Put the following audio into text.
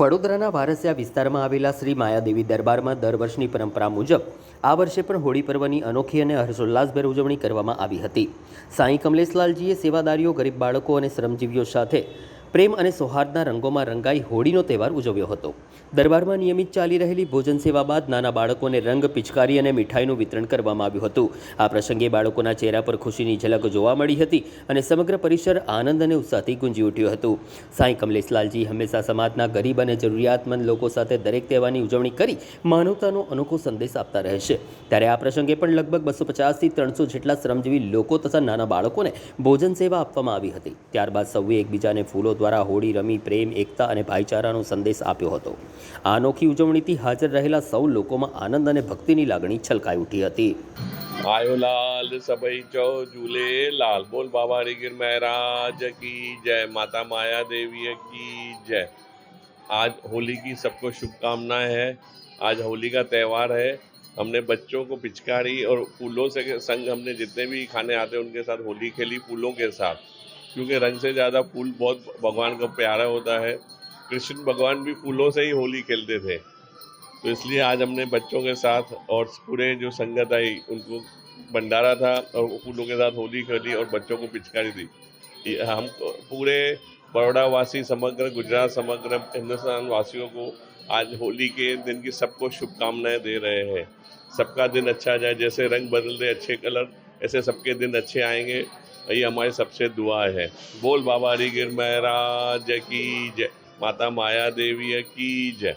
વડોદરાના વારસિયા વિસ્તારમાં આવેલા શ્રી માયાદેવી દરબારમાં દર વર્ષની પરંપરા મુજબ આ વર્ષે પણ હોળી પર્વની અનોખી અને હર્ષોલ્લાસભેર ઉજવણી કરવામાં આવી હતી। સાંઈ કમલેશલાલજીએ સેવાદારીઓ, ગરીબ બાળકો અને શ્રમજીવીઓ સાથે પ્રેમ અને સૌહાર્દના રંગોમાં રંગાઈ હોળીનો તહેવાર ઉજવ્યો હતો। દરબારમાં નિયમિત ચાલી રહેલી ભોજન સેવા બાદ નાના બાળકોને રંગ, પિચકારી અને મીઠાઈનું વિતરણ કરવામાં આવ્યું હતું। આ પ્રસંગે બાળકોના ચહેરા પર ખુશીની ઝલક જોવા મળી હતી અને સમગ્ર પરિસર આનંદ અને ઉત્સાહથી ગુંજી ઉઠ્યું હતું। સાંઈ કમલેશલાલજી હંમેશા સમાજના ગરીબ અને જરૂરિયાતમંદ લોકો સાથે દરેક તહેવારની ઉજવણી કરી માનવતાનો અનોખો સંદેશ આપતા રહે છે। ત્યારે આ પ્રસંગે પણ લગભગ 250થી 300 જેટલા શ્રમજીવી લોકો તથા નાના બાળકોને ભોજન સેવા આપવામાં આવી હતી। ત્યારબાદ સૌએ એકબીજાને ફૂલો દ્વારા હોળી રમી પ્રેમ, એકતા અને ભાઈચારાનો સંદેશ આપ્યો હતો। આ અનોખી ઉજવણીથી હાજર રહેલા સૌ લોકોમાં આનંદ અને ભક્તિની લાગણી છલકાઈ ઉઠી હતી। आयो लाल सबई चौ झूले लाल बोल बाबा गिर महाराज की जय, माता माया देवी की जय। आज होली की सबको शुभकामनाएं हैं। आज होली का त्यौहार है। हमने बच्चों को पिचकारी और फूलों से संग हमने जितने भी खाने आते हैं उनके साथ होली खेली, फूलों के साथ, क्योंकि रंग से ज़्यादा फूल बहुत भगवान को प्यारा होता है। कृष्ण भगवान भी फूलों से ही होली खेलते थे, तो इसलिए आज हमने बच्चों के साथ और पूरे जो संगत आई उनको भंडारा था और फूलों के साथ होली खेली और बच्चों को पिचकारी दी। हम पूरे बड़ौदा वासी, समग्र गुजरात, समग्र हिंदुस्तान वासियों को आज होली के दिन की सबको शुभकामनाएं दे रहे हैं। सबका दिन अच्छा जाए, जैसे रंग बदलते अच्छे कलर, ऐसे सबके दिन अच्छे आएंगे, यही हमारी सबसे दुआ है। बोल बाबा गिर महाराज की जय, माता माया देवी की जय।